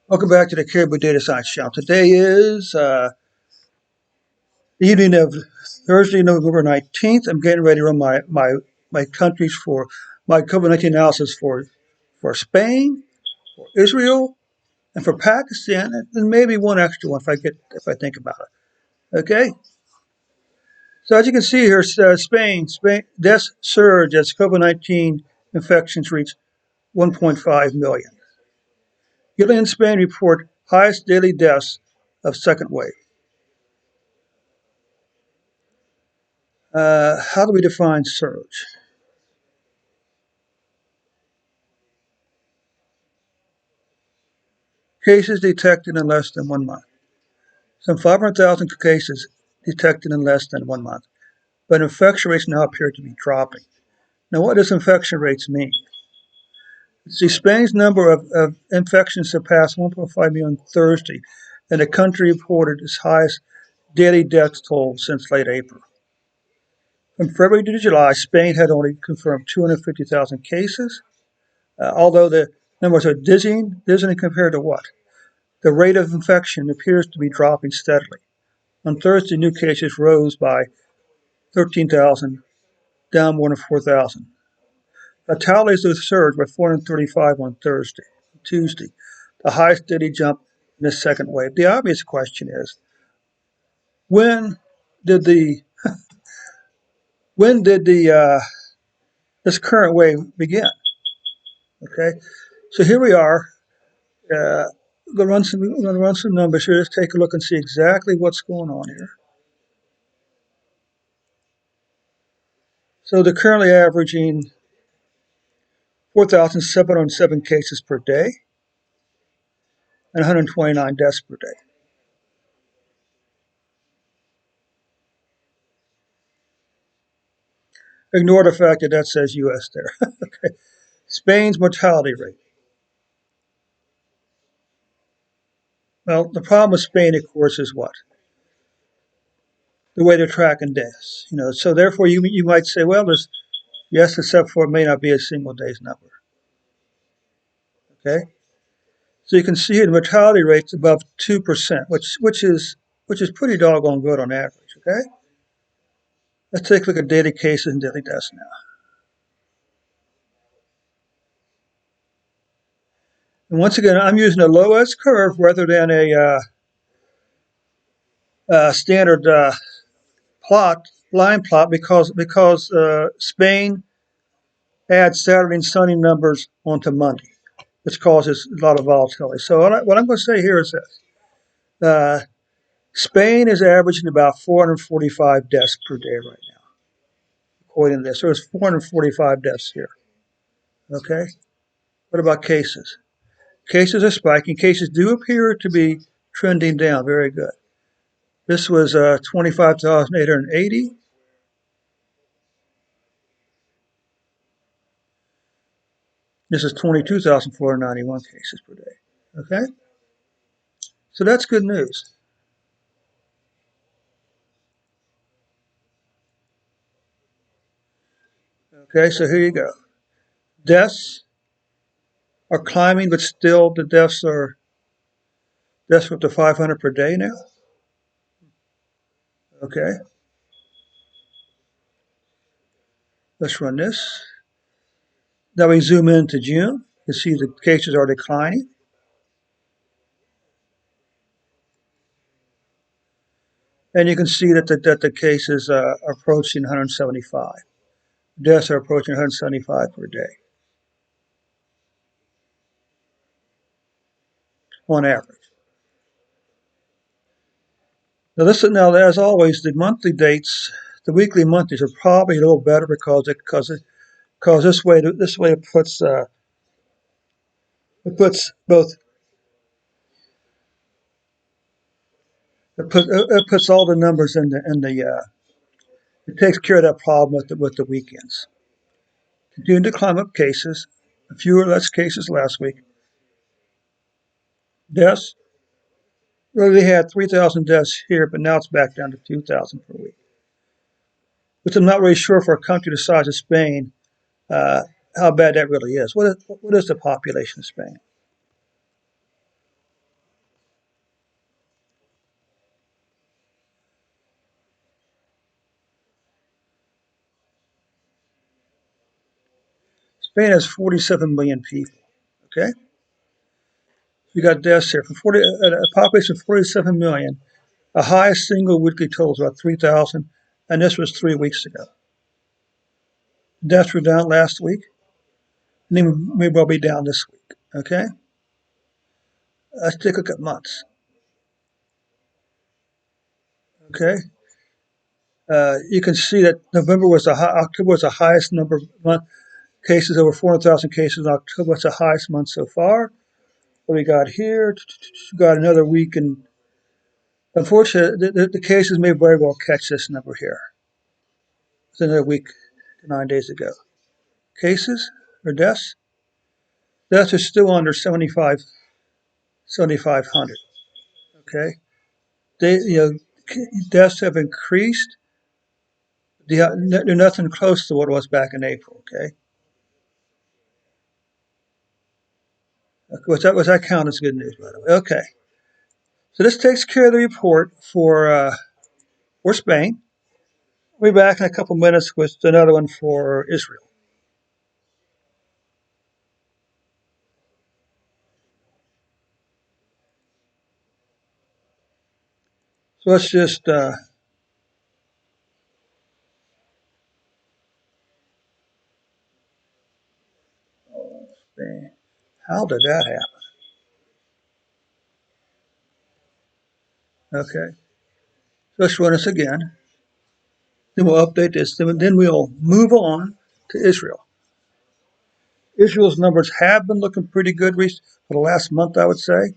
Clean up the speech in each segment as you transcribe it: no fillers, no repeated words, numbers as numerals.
Welcome back to the Caribou Data Science Channel. Today is the evening of Thursday, November 19th. I'm getting ready to run my countries for my COVID-19 analysis for Spain, for Israel, and for Pakistan, and maybe one extra one if I think about it. Okay. So as you can see here, Spain deaths surge as COVID-19 infections reach 1.5 million. Italy and Spain report highest daily deaths of second wave. How do we define surge? Cases detected in less than 1 month. Some 500,000 cases detected in less than 1 month, but infection rates now appear to be dropping. Now, what does infection rates mean? See, Spain's number of infections surpassed 1.5 million Thursday, and the country reported its highest daily death toll since late April. From February to July, Spain had only confirmed 250,000 cases, although the numbers are dizzying compared to what? The rate of infection appears to be dropping steadily. On Thursday, new cases rose by 13,000, down more than 4,000. Fatalities have surged by 435 on Tuesday, the highest daily jump in the second wave. The obvious question is, when did the when did the this current wave begin? Okay, so here we are. I'm going to run some numbers here. Let's take a look and see exactly what's going on here. So they're currently averaging 4,707 cases per day and 129 deaths per day. Ignore the fact that says US there. Okay. Spain's mortality rate. Well, the problem with Spain, of course, is what? The way they're tracking deaths. So therefore you might say, well, yes, except for it may not be a single day's number. Okay? So you can see here the mortality rate's above 2%, which is pretty doggone good on average. Okay? Let's take a look at daily cases and daily deaths now. And once again, I'm using a low S curve rather than standard line plot because Spain adds Saturday and Sunday numbers onto Monday, which causes a lot of volatility. So what I'm going to say here is this: Spain is averaging about 445 deaths per day right now, according to this. So there's 445 deaths here. Okay. What about cases? Cases are spiking. Cases do appear to be trending down. Very good. This was 25,880. This is 22,491 cases per day. Okay? So that's good news. Okay, so here you go. Deaths are climbing, but still the deaths up to 500 per day now. Okay, let's run this. Now we zoom into June. You see the cases are declining. And you can see that the cases are approaching 175. Deaths are approaching 175 per day on average. Now, as always, the monthly dates, the weekly monthlies are probably a little better because this way it puts both it puts all the numbers in the it takes care of that problem with the weekends. Continuing to climb up cases, fewer less cases last week. Deaths, really had 3,000 deaths here, but now it's back down to 2,000 per week. Which I'm not really sure for a country the size of Spain uh, how bad that really is. What is the population of Spain? Spain has 47 million people. Okay, you got deaths here from 40, a population of 47 million. The highest single weekly total is about 3,000, and this was 3 weeks ago. Deaths were down last week, and they may well be down this week. Okay, let's take a look at months. Okay, you can see that October was the highest number of cases, over 400,000 cases in October. It's the highest month so far. What we got here? We got another week, and unfortunately, the cases may very well catch this number here. It's another week, 9 days ago. Cases or deaths? Deaths are still under 7,500. Okay, deaths have increased. They're nothing close to what it was back in April. Okay, what's that count as good news, by the way? Okay, so this takes care of the report for Spain. We'll be back in a couple minutes with another one for Israel. So let's just Spain. How did that happen? Okay, so let's run this again. Then we'll update this. Then we'll move on to Israel. Israel's numbers have been looking pretty good for the last month, I would say.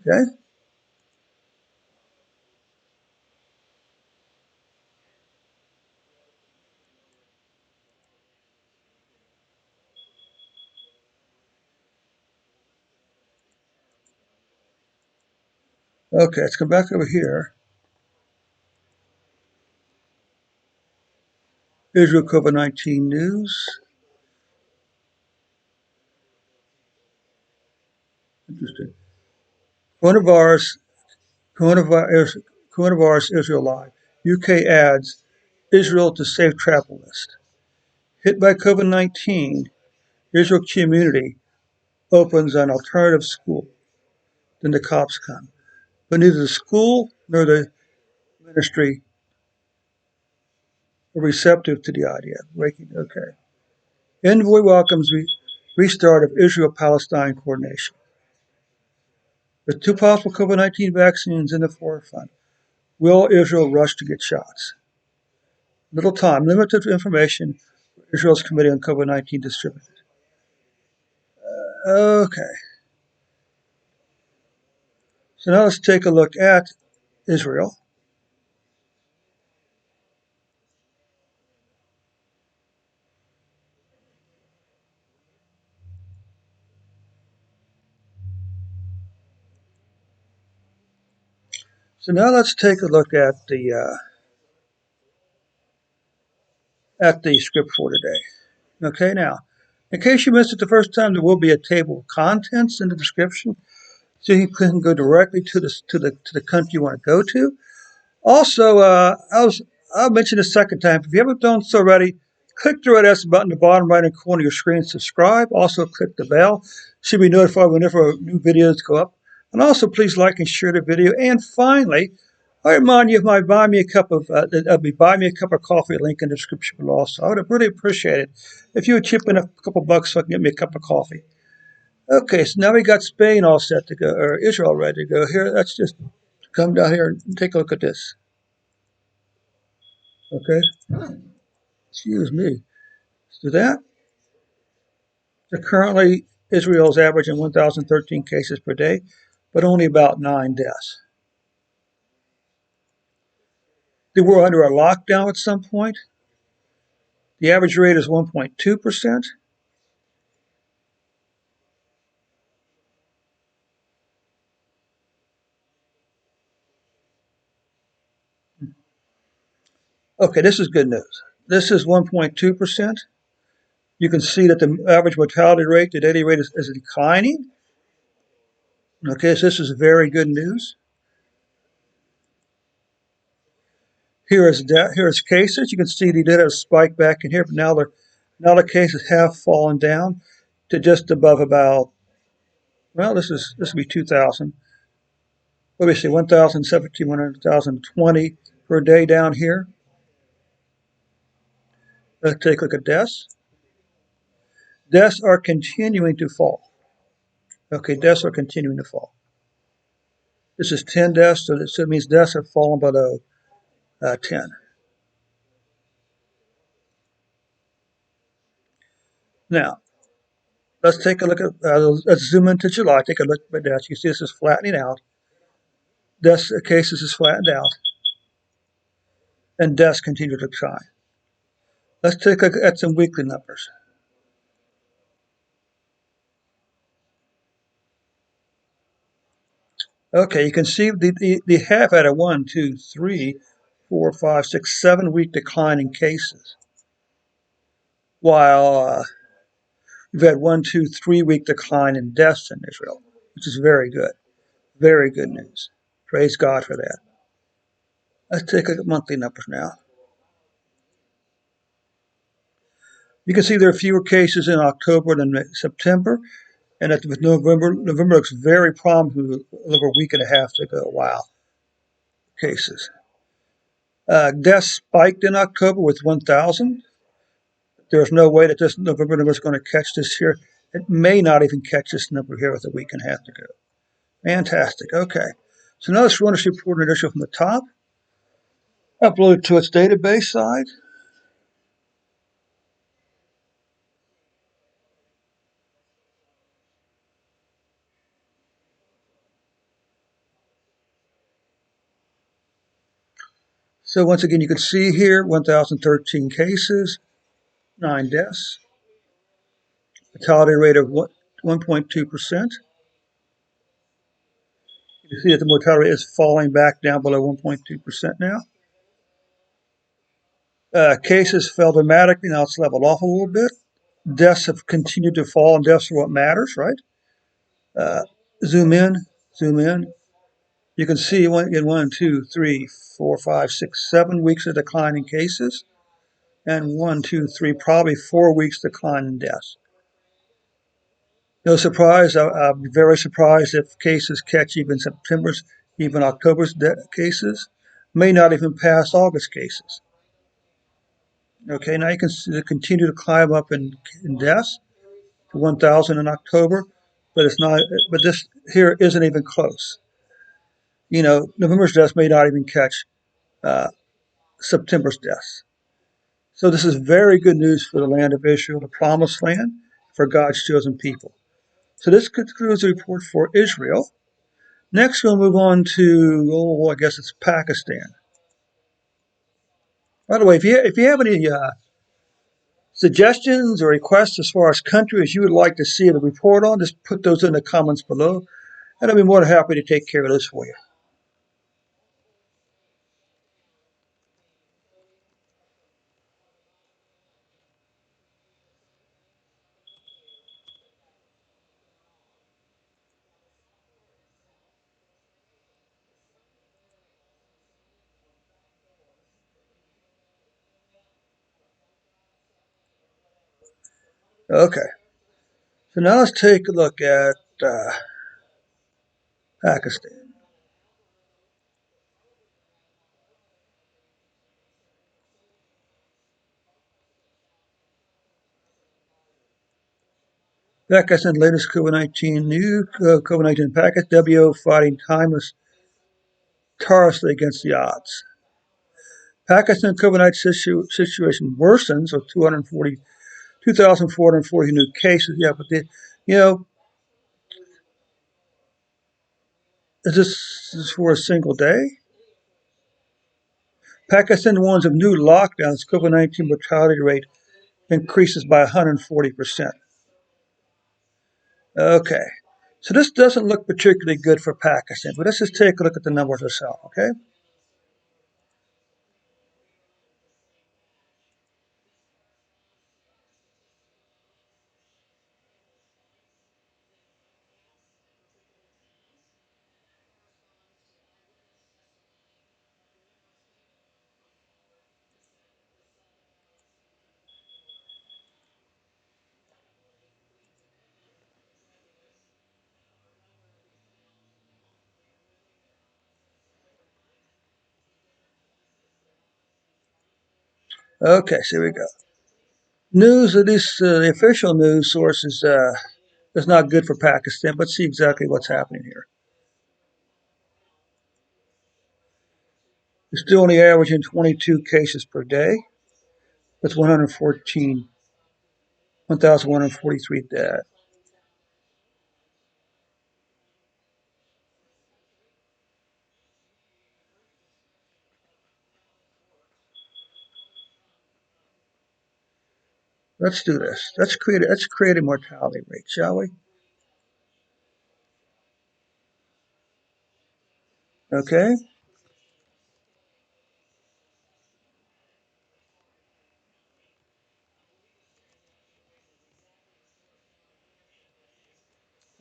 Okay. Okay, let's come back over here. Israel COVID-19 news. Interesting. Coronavirus, coronavirus, coronavirus Israel live. UK adds Israel to safe travel list. Hit by COVID-19, Israel community opens an alternative school. Then the cops come. But neither the school nor the ministry are receptive to the idea. Okay. Envoy welcomes restart of Israel-Palestine coordination. With two possible COVID-19 vaccines in the forefront, will Israel rush to get shots? Little time, limited information. Israel's Committee on COVID-19 distributed. Okay, so now let's take a look at Israel. So now let's take a look at the script for today. Okay, now, in case you missed it the first time, there will be a table of contents in the description, so you can go directly to the country you want to go to. Also, I'll mention a second time. If you haven't done so already, click the red S button in the bottom right hand corner of your screen. Subscribe. Also, click the bell. Should be notified whenever new videos go up. And also, please like and share the video. And finally, I remind you of my buy me a cup of coffee link in the description below. Also, I would really appreciate it if you would chip in a couple bucks so I can get me a cup of coffee. Okay, so now we got Spain all set to go, or Israel ready to go. Here, let's just come down here and take a look at this. Okay, excuse me. So that currently Israel is averaging 1,013 cases per day, but only about 9 deaths. They were under a lockdown at some point. The average rate is 1.2%. Okay, this is good news. This is 1.2%. You can see that the average mortality rate, the daily rate, is declining. Okay, so this is very good news. Here is cases. You can see they did a spike back in here, but now the cases have fallen down to just above about, well, this will be 2,000. What do we see? 1,000, 1,700, 1,020 per day down here. Let's take a look at deaths. Deaths are continuing to fall. Okay, deaths are continuing to fall. This is 10 deaths, so it means deaths have fallen below 10. Now, let's take a look at, let's zoom into July, take a look at deaths. You see this is flattening out. Deaths cases is flattened out, and deaths continue to decline. Let's take a look at some weekly numbers. Okay, you can see they have had a 1, 2, 3, 4, 5, 6, 7 week decline in cases, while we've had 1, 2, 3 week decline in deaths in Israel, which is very good. Very good news. Praise God for that. Let's take a look at monthly numbers now. You can see there are fewer cases in October than September, and with November looks very promising with over a week and a half to go. Wow, cases. Deaths spiked in October with 1,000. There's no way that this November number is going to catch this here. It may not even catch this number here with a week and a half to go. Fantastic. Okay. So now let's run this report initial from the top, upload it to its database side. So once again, you can see here 1,013 cases, 9 deaths, fatality rate of 1.2%. You can see that the mortality rate is falling back down below 1.2% now. Cases fell dramatically. Now it's leveled off a little bit. Deaths have continued to fall, and deaths are what matters, right? Uh, zoom in, zoom in. You can see in 1, 2, 3, 4, 5, 6, 7 weeks of decline in cases, and 1, 2, 3, probably 4 weeks decline in deaths. No surprise. I'll be very surprised if cases catch even September's, even October's cases. May not even pass August cases. Okay, now you can continue to climb up in deaths to 1,000 in October, but it's not. But this here isn't even close. November's deaths may not even catch uh, September's deaths. So this is very good news for the land of Israel, the promised land, for God's chosen people. So this concludes the report for Israel. Next, we'll move on to, I guess it's Pakistan. By the way, if you have any suggestions or requests as far as countries you would like to see the report on, just put those in the comments below, and I'll be more than happy to take care of this for you. Okay, so now let's take a look at Pakistan. Pakistan latest COVID-19 news. COVID-19 Pakistan, WO fighting timeless tirelessly against the odds. Pakistan COVID-19 situation worsens with 2,440 new cases. Yeah, but you know, is this for a single day? Pakistan warns of new lockdowns. COVID-19 mortality rate increases by 140%. Okay, so this doesn't look particularly good for Pakistan, but let's just take a look at the numbers ourselves, okay? Okay, so here we go. News, at least the official news source is not good for Pakistan, but see exactly what's happening here. We're still only averaging 22 cases per day. That's 1,143 dead. Let's do this. Let's create a mortality rate, shall we? Okay.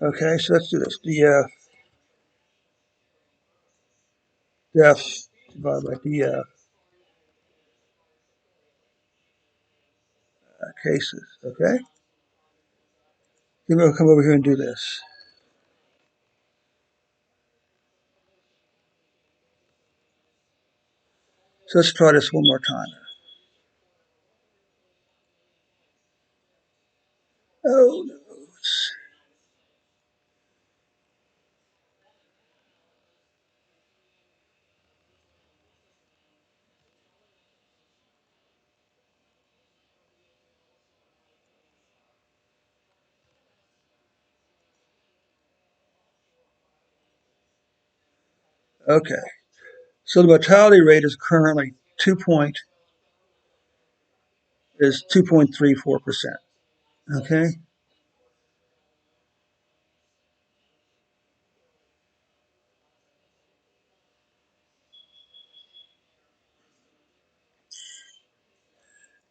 Okay. So let's do this. The deaths divided by the cases. Okay. Then we'll come over here and do this. So let's try this one more time. Oh no. Okay. So the mortality rate is currently 2.34%. Okay.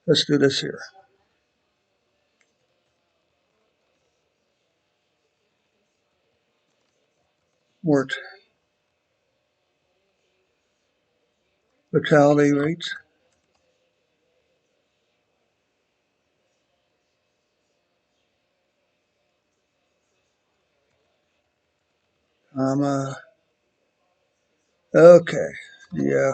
Let's do this here. Mort mortality rates, comma. Okay. Yeah.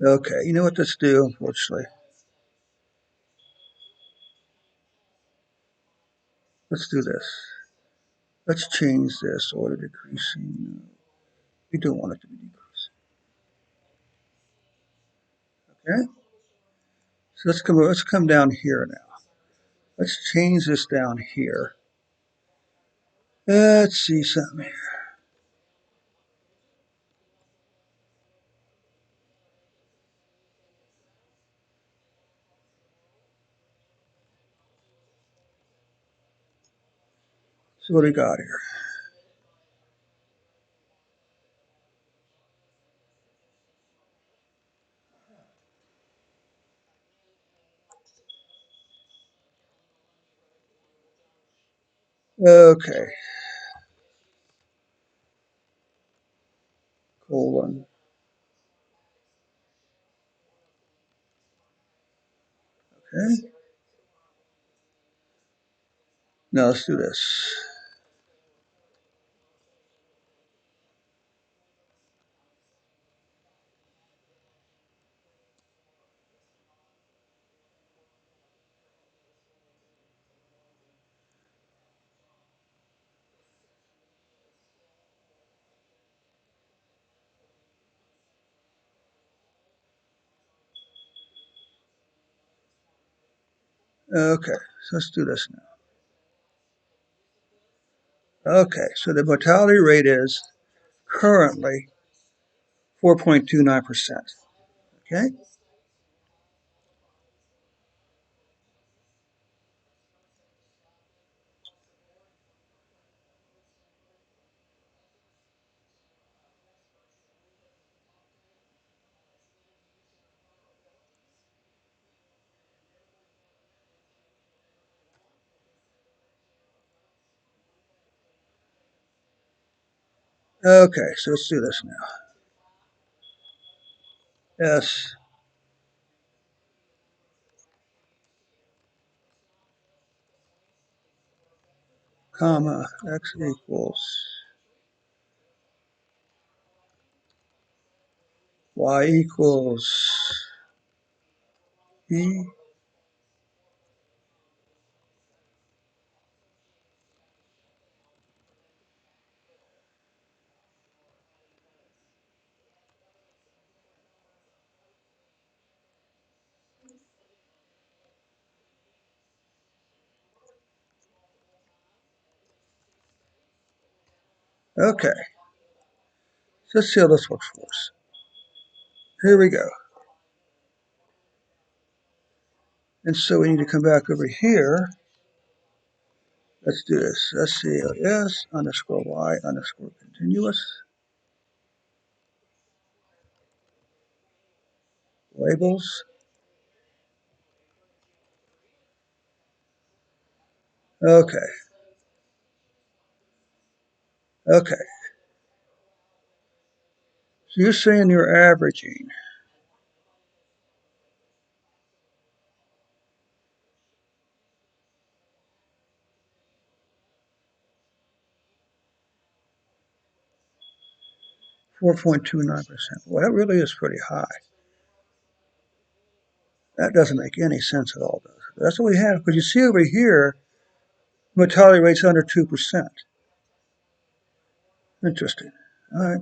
Okay. You know what? Let's do. Unfortunately, let's do this. Let's change this order decreasing. We don't want it to be decreasing. Okay. So let's come down here now. Let's change this down here. Let's see something here. So what do we got here? Okay. Colon. Okay. Now let's do this. Okay. So let's do this now. Okay. So the mortality rate is currently 4.29%. Okay. Okay. So let's do this now. S, comma, x equals Y equals E. Okay, so let's see how this works for us. Here we go. And so we need to come back over here. Let's do this. SCLS underscore Y underscore continuous. Labels. Okay, okay. So you're saying you're averaging 4.29%. Well, that really is pretty high. That doesn't make any sense at all, does it? That's what we have. Because you see over here, mortality rate's under 2%. Interesting. All right.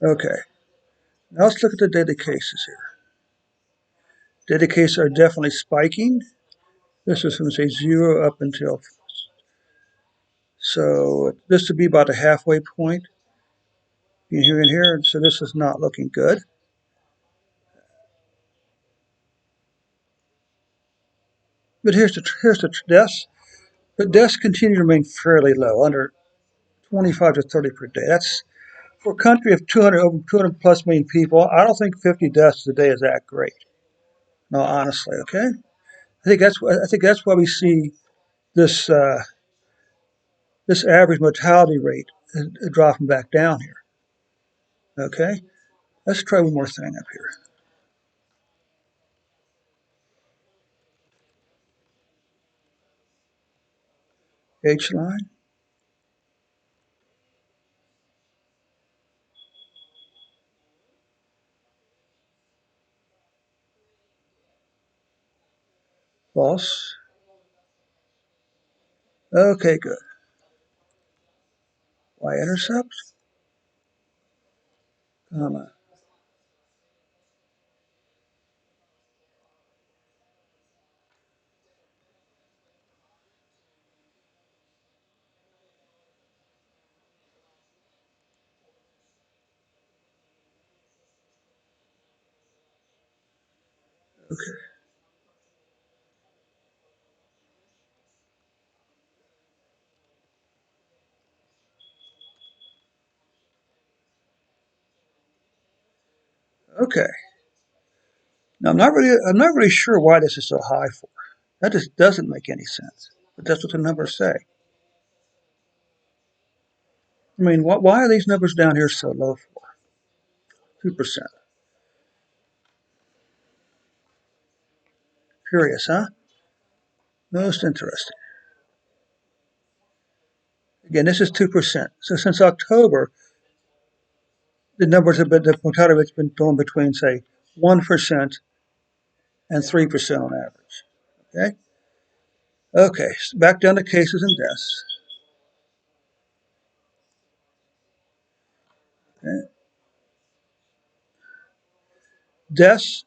Okay. Now let's look at the daily cases here. Daily cases are definitely spiking. This is from, say, 0 up until. So this would be about a halfway point in here and here. So this is not looking good. But here's the deaths. The deaths continue to remain fairly low, under 25 to 30 per day. That's for a country of 200 over 200 plus million people. I don't think 50 deaths a day is that great. No, honestly, okay. I think that's why we see this this average mortality rate dropping back down here. Okay, let's try one more thing up here. H line, false. Okay, good. Y-intercept, comma. Okay, okay. Now I'm not really sure why this is so high for. That just doesn't make any sense. But that's what the numbers say. I mean, why are these numbers down here so low for? 2%. Curious, huh? Most interesting. Again, this is 2%. So since October, the mortality rate's been going between, say, 1% and 3% on average. Okay? Okay, so back down to cases and deaths. Okay. Deaths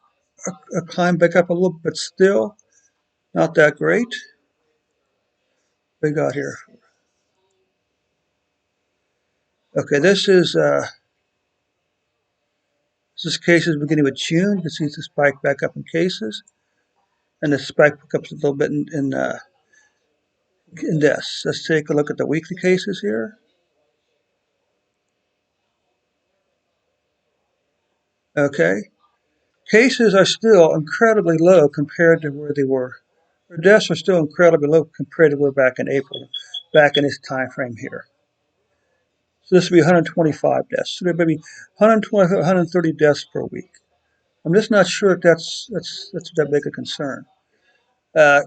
are climbed back up a little, but still not that great. We got here. Okay, this is cases beginning with June. You can see the spike back up in cases, and the spike back up a little bit in deaths. Let's take a look at the weekly cases here. Okay, cases are still incredibly low compared to where they were. Their deaths are still incredibly low compared to where back in April, back in this time frame here. So this would be 125 deaths. So there may be 120, 130 deaths per week. I'm just not sure if that's that big a concern. Uh,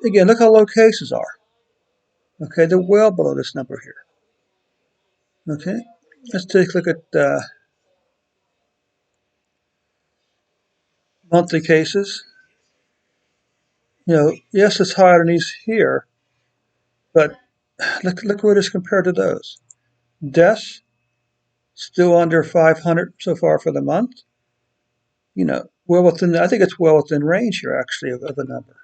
Again, look how low cases are. Okay, they're well below this number here. Okay, let's take a look at monthly cases. Yes, it's higher than these here, but look where it is compared to those. Deaths still under 500 so far for the month. Well within. I think it's well within range here actually of a number.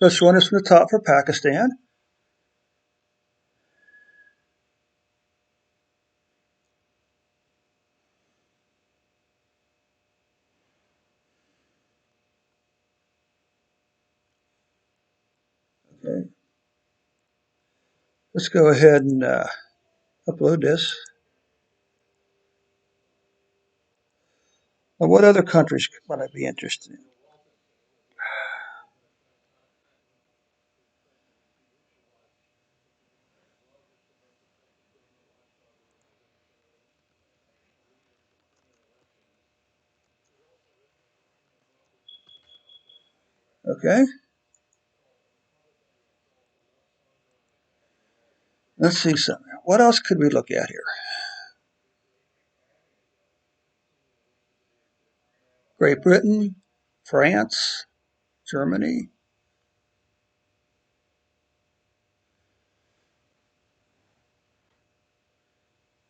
Let's run this from the top for Pakistan. Okay, let's go ahead and upload this. Now, what other countries might I be interested in? Okay, let's see something. What else could we look at here? Great Britain, France, Germany.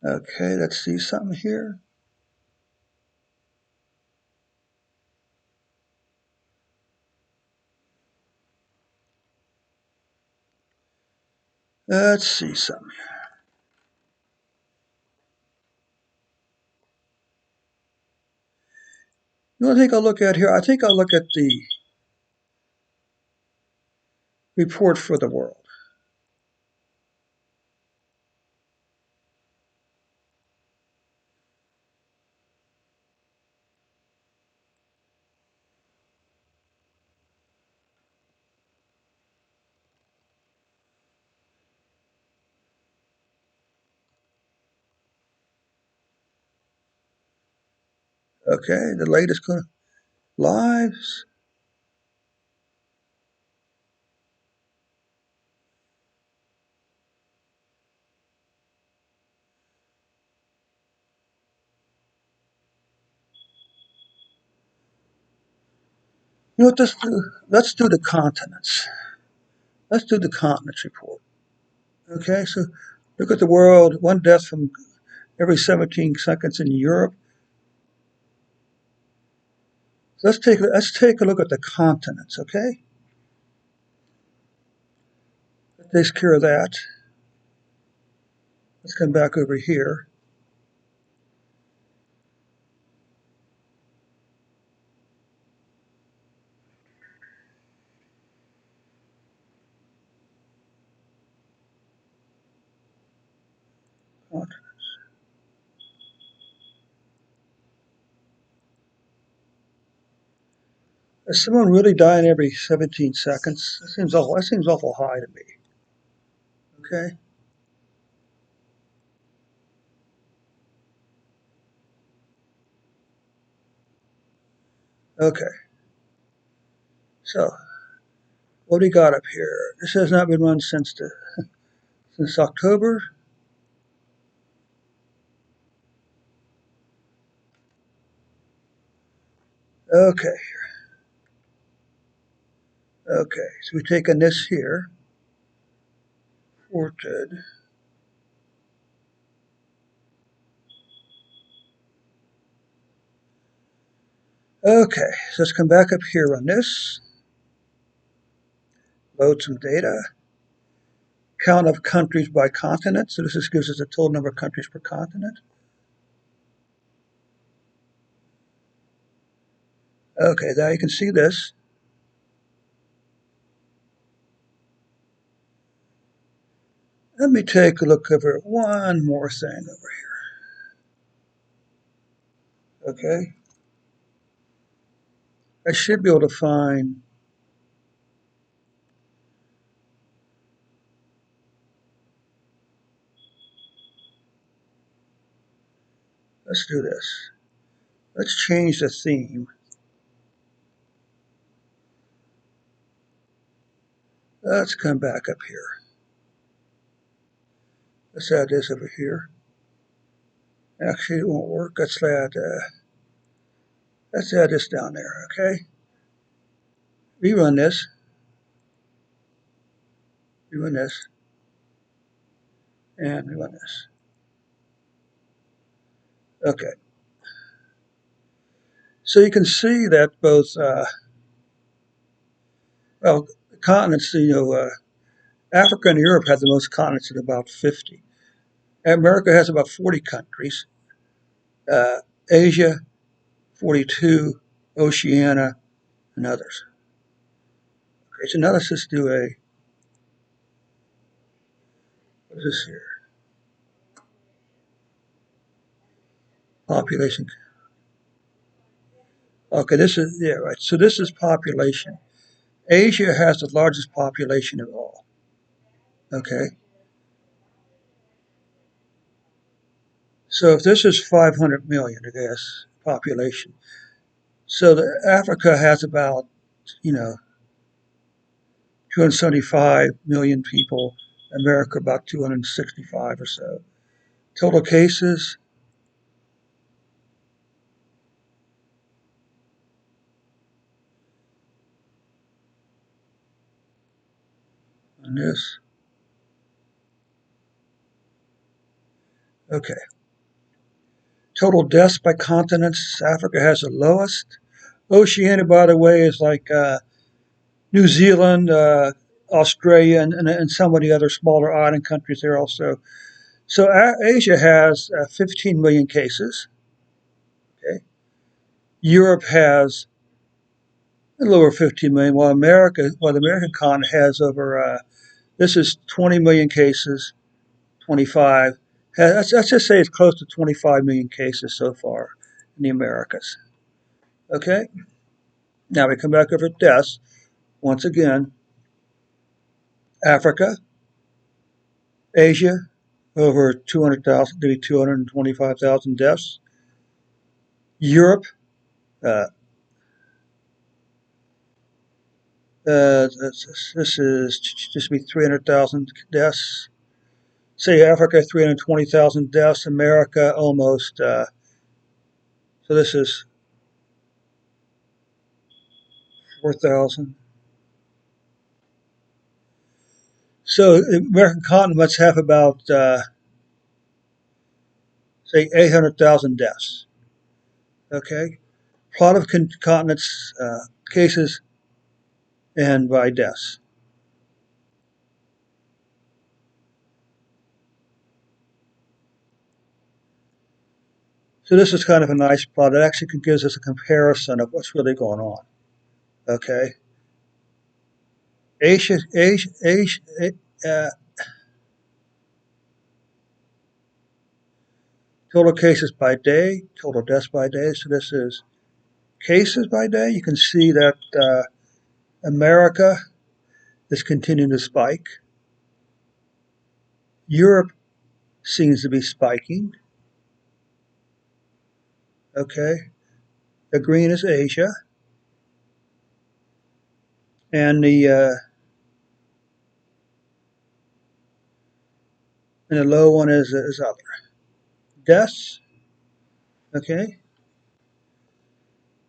Okay, let's see something here. Let's see something. You want to take a look at here? I think I'll look at the report for the world. Okay, the latest lives. You know what? Let's do the continents. Let's do the continents report. Okay, so look at the world. One death from every 17 seconds in Europe. So let's take a look at the continents. Okay, that takes care of that. Let's come back over here. Is someone really dying every 17 seconds? That seems awful. That seems awful high to me. Okay. Okay. So what do we got up here? This has not been run since October. Okay. Okay. So we've taken this here. Ported. Okay. So let's come back up here on this. Load some data. Count of countries by continent. So this just gives us the total number of countries per continent. Okay, now you can see this. Let me take a look over one more thing over here. Okay, I should be able to find. Let's do this. Let's change the theme. Let's come back up here. Let's add this over here. Actually, it won't work. Let's add this down there, okay? Rerun this. Rerun this. And rerun this. Okay. So you can see that both, well, continents, Africa and Europe have the most continents at about 50. America has about 40 countries. Uh, Asia, 42, Oceania, and others. Okay, so now let's just do what is this here? Population. Okay, this is, yeah, right. So this is population. Asia has the largest population of all. Okay. So if this is 500 million, I guess, population. So Africa has about, you know, 275 million people. America about 265 or so. Total cases, on this. Okay. Total deaths by continents, Africa has the lowest. Oceania, by the way, is like New Zealand, Australia, and some of the other smaller island countries there also. So Asia has 15 million cases. Okay. Europe has a little over 15 million, while the American continent has over, this is 20 million cases, 25. Let's just say it's close to 25 million cases so far in the Americas. Okay. Now we come back over to deaths. Once again, Africa, Asia, over 200,000, maybe 225,000 deaths. Europe, uh, this is just be 300,000 deaths. Say Africa, 320,000 deaths. America, almost. So this is 4,000. So the American continent must have about, say, 800,000 deaths. Okay? Plot of continents, cases, and by deaths. So this is kind of a nice plot. It actually gives us a comparison of what's really going on. Okay? Asia, uh, total cases by day, total deaths by day. So this is cases by day. You can see that America is continuing to spike. Europe seems to be spiking. Okay, the green is Asia, and the low one is other deaths. Okay,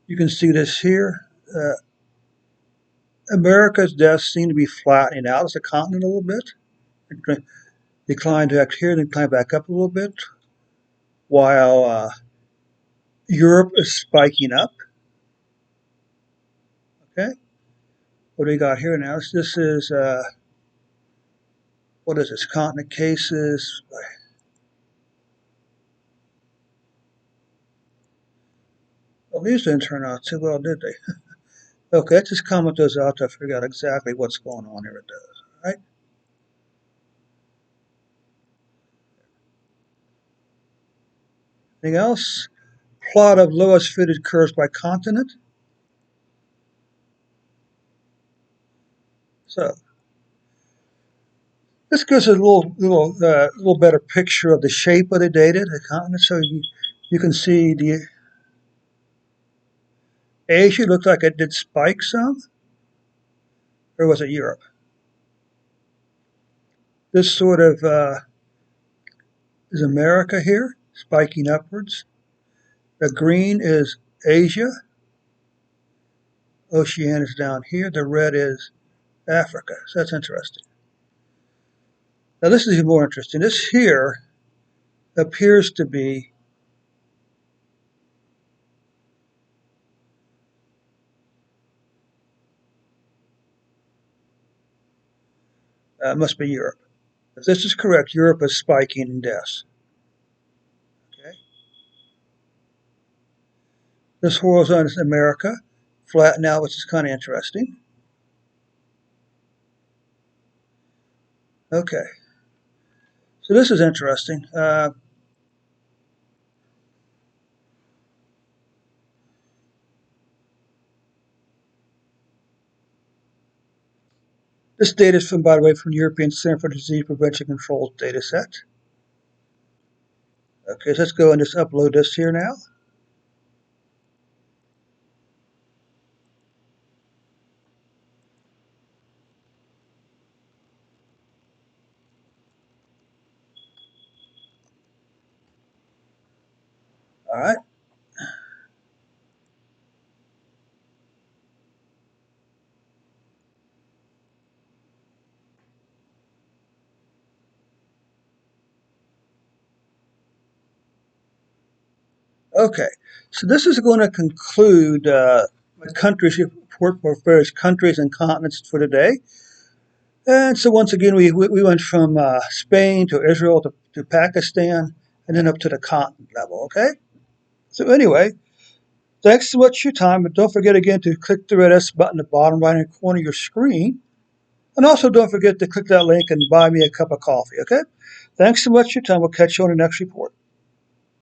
you can see this here. America's deaths seem to be flattening out as a continent a little bit. It declined back here, then climb back up a little bit, while Europe is spiking up. Okay, what do we got here now? This is what is this? Continent cases. Well, these didn't turn out too well, did they? Okay, let's just comment those out to figure out exactly what's going on here. It does. All right. Anything else? Plot of lowest fitted curves by continent. So this gives us a little better picture of the shape of the data, the continent. So you can see Asia looked like it did spike some, or was it Europe? This sort of is America here, spiking upwards. The green is Asia. Oceania is down here. The red is Africa. So that's interesting. Now this is even more interesting. This here appears to be must be Europe. If this is correct, Europe is spiking in deaths. Okay. This horizon is America, flattened out, which is kind of interesting. Okay. So this is interesting. This data is from, by the way, from the European Center for Disease Prevention Control data set. Okay, so let's go and just upload this here now. All right. Okay. So this is going to conclude the countries report for various countries and continents for today. And so once again, we went from Spain to Israel to Pakistan and then up to the continent level. Okay. So anyway, thanks so much for your time. But don't forget again to click the red S button at the bottom right hand corner of your screen. And also don't forget to click that link and buy me a cup of coffee. Okay. Thanks so much for your time. We'll catch you on the next report.